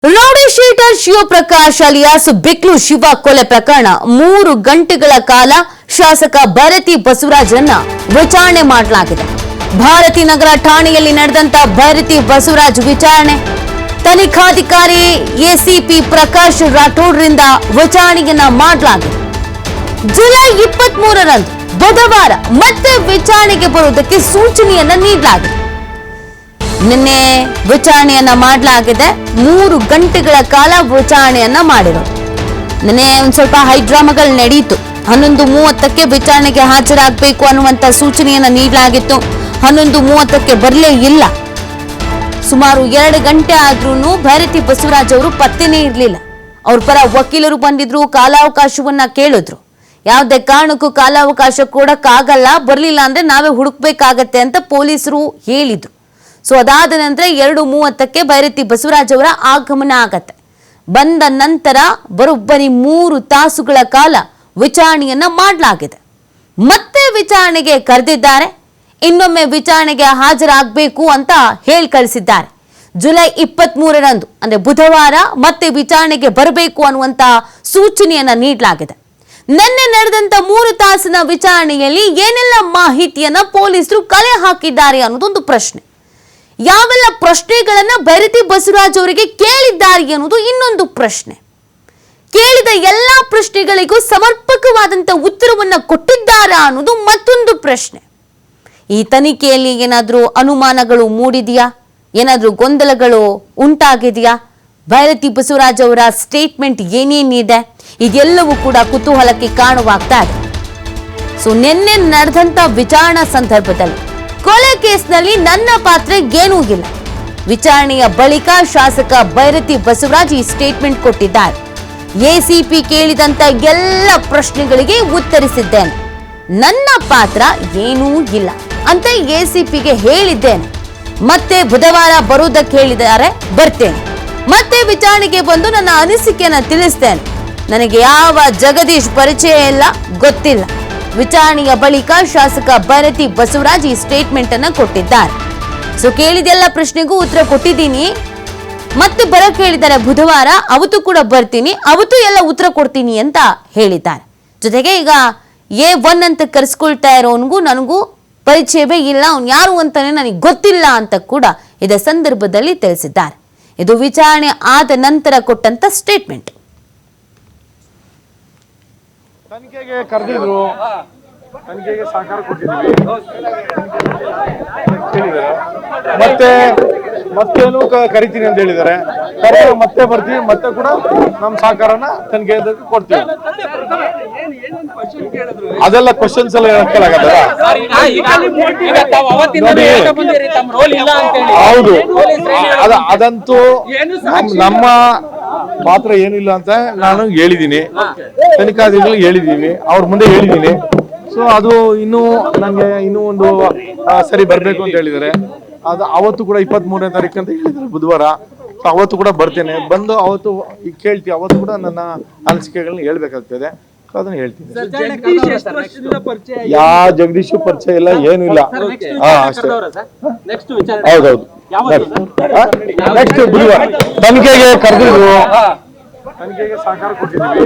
Rowdy sheeter Shivaprakash alias Biklu Shiva ಕೊಲೆ ಪ್ರಕರಣ 3 ಗಂಟೆಗಳ ಕಾಲ ಶಾಸಕ ಭರತಿ ಬಸವರಾಜರನ್ನ ವಿಚಾರಣೆ ಮಾಡಲಾಗಿದೆ. ಭಾರತಿ ನಗರ ಠಾಣೆಯಲ್ಲಿ ನಡೆದಂತ ಭರತಿ ಬಸವರಾಜ್ ವಿಚಾರಣೆ ತನಿಖಾಧಿಕಾರಿ ಎಸಿಪಿ ಪ್ರಕಾಶ್ ರಾಠೋಡ್ರಿಂದ ವಿಚಾರಣೆಯನ್ನ ಮಾಡಲಾಗಿದೆ. ಜುಲೈ 23ರಂದು ಬುಧವಾರ ಮತ್ತೆ ವಿಚಾರಣೆಗೆ ಬರುವುದಕ್ಕೆ ಸೂಚನೆಯನ್ನ ನೀಡಲಾಗಿದೆ. ನಿನ್ನೆ ವಿಚಾರಣೆಯನ್ನ ಮಾಡಲಾಗಿದೆ. 3 ಗಂಟೆಗಳ ಕಾಲ ವಿಚಾರಣೆಯನ್ನ ಮಾಡಿರೋದು. ನಿನ್ನೆ ಒಂದ್ ಸ್ವಲ್ಪ ಹೈಡ್ರಾಮಾಗಳು ನಡೆಯಿತು. 11:30ಕ್ಕೆ ವಿಚಾರಣೆಗೆ ಹಾಜರಾಗಬೇಕು ಅನ್ನುವಂತ ಸೂಚನೆಯನ್ನ ನೀಡಲಾಗಿತ್ತು. 11:30ಕ್ಕೆ ಬರಲೇ ಇಲ್ಲ. ಸುಮಾರು 2 ಗಂಟೆ ಆದ್ರೂ ಭರತಿ ಬಸವರಾಜ್ ಅವರು ಪತ್ತೆನೇ ಇರಲಿಲ್ಲ. ಅವ್ರ ಪರ ವಕೀಲರು ಬಂದಿದ್ರು, ಕಾಲಾವಕಾಶವನ್ನ ಕೇಳಿದ್ರು. ಯಾವುದೇ ಕಾರಣಕ್ಕೂ ಕಾಲಾವಕಾಶ ಕೊಡಕ್ಕಾಗಲ್ಲ, ಬರ್ಲಿಲ್ಲ ಅಂದ್ರೆ ನಾವೇ ಹುಡುಕ್ಬೇಕಾಗತ್ತೆ ಅಂತ ಪೊಲೀಸರು ಹೇಳಿದ್ರು. ಸೊ ಅದಾದ ನಂತರ 2:30ಕ್ಕೆ ಭೈರತಿ ಬಸವರಾಜ್ ಅವರ ಆಗಮನ ಆಗತ್ತೆ. ಬಂದ ನಂತರ ಬರೋಬ್ಬರಿ 3 ತಾಸುಗಳ ಕಾಲ ವಿಚಾರಣೆಯನ್ನ ಮಾಡಲಾಗಿದೆ. ಮತ್ತೆ ವಿಚಾರಣೆಗೆ ಕರೆದಿದ್ದಾರೆ. ಇನ್ನೊಮ್ಮೆ ವಿಚಾರಣೆಗೆ ಹಾಜರಾಗಬೇಕು ಅಂತ ಹೇಳಿ ಕಳಿಸಿದ್ದಾರೆ. ಜುಲೈ 23ರಂದು ಅಂದ್ರೆ ಬುಧವಾರ ಮತ್ತೆ ವಿಚಾರಣೆಗೆ ಬರಬೇಕು ಅನ್ನುವಂತ ಸೂಚನೆಯನ್ನ ನೀಡಲಾಗಿದೆ. ನಿನ್ನೆ ನಡೆದಂತ 3 ತಾಸಿನ ವಿಚಾರಣೆಯಲ್ಲಿ ಏನೆಲ್ಲ ಮಾಹಿತಿಯನ್ನ ಪೊಲೀಸರು ಕಲೆ ಹಾಕಿದ್ದಾರೆ ಅನ್ನೋದೊಂದು ಪ್ರಶ್ನೆ. ಯಾವೆಲ್ಲ ಪ್ರಶ್ನೆಗಳನ್ನ ಭೈರತಿ ಬಸವರಾಜ್ ಅವರಿಗೆ ಕೇಳಿದ್ದಾರೆ ಅನ್ನೋದು ಇನ್ನೊಂದು ಪ್ರಶ್ನೆ. ಕೇಳಿದ ಎಲ್ಲಾ ಪ್ರಶ್ನೆಗಳಿಗೂ ಸಮರ್ಪಕವಾದಂತ ಉತ್ತರವನ್ನ ಕೊಟ್ಟಿದ್ದಾರಾ ಅನ್ನೋದು ಮತ್ತೊಂದು ಪ್ರಶ್ನೆ. ಈ ತನಿಖೆಯಲ್ಲಿ ಏನಾದ್ರೂ ಅನುಮಾನಗಳು ಮೂಡಿದೆಯಾ, ಏನಾದ್ರೂ ಗೊಂದಲಗಳು ಉಂಟಾಗಿದೆಯಾ, ಭೈರತಿ ಬಸವರಾಜ್ ಅವರ ಸ್ಟೇಟ್ಮೆಂಟ್ ಏನೇನಿದೆ, ಇದೆಲ್ಲವೂ ಕೂಡ ಕುತೂಹಲಕ್ಕೆ ಕಾರಣವಾಗ್ತಾ ಇದೆ. ಸೊ ನಿನ್ನೆ ನಡೆದಂತ ವಿಚಾರಣಾ ಸಂದರ್ಭದಲ್ಲಿ ಕೊಲೆ ಕೇಸ್ನಲ್ಲಿ ನನ್ನ ಪಾತ್ರ ಏನೂ ಇಲ್ಲ. ವಿಚಾರಣೆಯ ಬಳಿಕ ಶಾಸಕ ಭೈರತಿ ಬಸವರಾಜ್ ಈ ಸ್ಟೇಟ್ಮೆಂಟ್ ಕೊಟ್ಟಿದ್ದಾರೆ. ಎಸಿಪಿ ಕೇಳಿದಂತ ಎಲ್ಲ ಪ್ರಶ್ನೆಗಳಿಗೆ ಉತ್ತರಿಸಿದ್ದೇನೆ, ನನ್ನ ಪಾತ್ರ ಏನೂ ಇಲ್ಲ ಅಂತ ಎಸಿಪಿಗೆ ಹೇಳಿದ್ದೇನೆ. ಮತ್ತೆ ಬುಧವಾರ ಬರುವುದಕ್ಕೆ ಹೇಳಿದ್ದಾರೆ, ಬರ್ತೇನೆ. ಮತ್ತೆ ವಿಚಾರಣೆಗೆ ಬಂದು ನನ್ನ ಅನಿಸಿಕೆಯನ್ನ ತಿಳಿಸ್ತೇನೆ. ನನಗೆ ಯಾವ ಜಗದೀಶ್ ಪರಿಚಯ ಇಲ್ಲ, ಗೊತ್ತಿಲ್ಲ. ವಿಚಾರಣೆಯ ಬಳಿಕ ಶಾಸಕ ಭೈರತಿ ಬಸವರಾಜ್ ಈ ಸ್ಟೇಟ್ಮೆಂಟ್ ಅನ್ನ ಕೊಟ್ಟಿದ್ದಾರೆ. ಸೊ ಕೇಳಿದೆಲ್ಲ ಪ್ರಶ್ನೆಗೂ ಉತ್ತರ ಕೊಟ್ಟಿದ್ದೀನಿ. ಮತ್ತೆ ಬರಕ್ಕೆ ಹೇಳಿದ್ದಾರೆ ಬುಧವಾರ, ಅವತ್ತು ಕೂಡ ಬರ್ತೀನಿ, ಅವತ್ತು ಎಲ್ಲ ಉತ್ತರ ಕೊಡ್ತೀನಿ ಅಂತ ಹೇಳಿದ್ದಾರೆ. ಜೊತೆಗೆ ಈಗ A1 ಅಂತ ಕರೆಸ್ಕೊಳ್ತಾ ಇರೋನ್ಗೂ ನನಗೂ ಪರಿಚಯವೇ ಇಲ್ಲ, ಅವ್ನು ಯಾರು ಅಂತಾನೆ ನನಗೆ ಗೊತ್ತಿಲ್ಲ ಅಂತ ಕೂಡ ಇದೇ ಸಂದರ್ಭದಲ್ಲಿ ತಿಳಿಸಿದ್ದಾರೆ. ಇದು ವಿಚಾರಣೆ ಆದ ನಂತರ ಕೊಟ್ಟಂತ ಸ್ಟೇಟ್ಮೆಂಟ್. ತನಿಖೆಗೆ ಕರೆದಿದ್ರು, ತನಿಖೆಗೆ ಸಹಕಾರ ಕೊಟ್ಟಿದ್ದೀವಿ, ಮತ್ತೇನು ಕರಿತೀನಿ ಅಂತ ಹೇಳಿದ್ದಾರೆ. ಮತ್ತೆ ಬರ್ತೀವಿ, ಮತ್ತೆ ಕೂಡ ನಮ್ಮ ಸಹಕಾರನ ತನಿಖೆ ಕೊಡ್ತೀವಿ. ಅದೆಲ್ಲ ಕ್ವಶನ್ಸ್ ಎಲ್ಲ ಹೇಳಕ್ಕಾಗಲ್ಲ. ಹೌದು, ಅದಂತೂ ನಮ್ಮ ಪಾತ್ರ ಏನಿಲ್ಲ ಅಂತ ನಾನು ಹೇಳಿದ್ದೀನಿ, ತನಿಖಾಧಿಕಾರಿಗಳಿಗೆ ಹೇಳಿದ್ದೀನಿ, ಅವ್ರ ಮುಂದೆ ಹೇಳಿದ್ದೀನಿ. ಸೊ ಅದು ನನಗೆ ಇನ್ನೂ ಒಂದು ಸರಿ ಬರ್ಬೇಕು ಅಂತ ಹೇಳಿದ್ದಾರೆ. ಅದು ಅವತ್ತು ಕೂಡ 23ನೇ ತಾರೀಕು ಅಂತ ಹೇಳಿದ್ದಾರೆ, ಬುಧವಾರ. ಸೊ ಅವತ್ತು ಕೂಡ ಬರ್ತೇನೆ. ಬಂದು ಅವತ್ತು ಕೇಳ್ತೀವಿ, ಅವತ್ತು ಕೂಡ ನನ್ನ ಅನಿಸಿಕೆಗಳನ್ನ ಹೇಳ್ಬೇಕಾಗ್ತದೆ. ಅದನ್ನ ಹೇಳ್ತೀನಿ. ಯಾವ ಜಗದೀಶ್ ಪರಿಚಯ ಇಲ್ಲ, ಏನು ಇಲ್ಲ. ಹೌದೌದು, ನೆಕ್ಸ್ಟ್ ಬುಧವಾರ ತನಿಖೆಗೆ ಕರೆದಿದ್ರು, ತನಿಖೆಗೆ ಸಹಕಾರ ಕೊಟ್ಟಿದ್ದೀವಿ.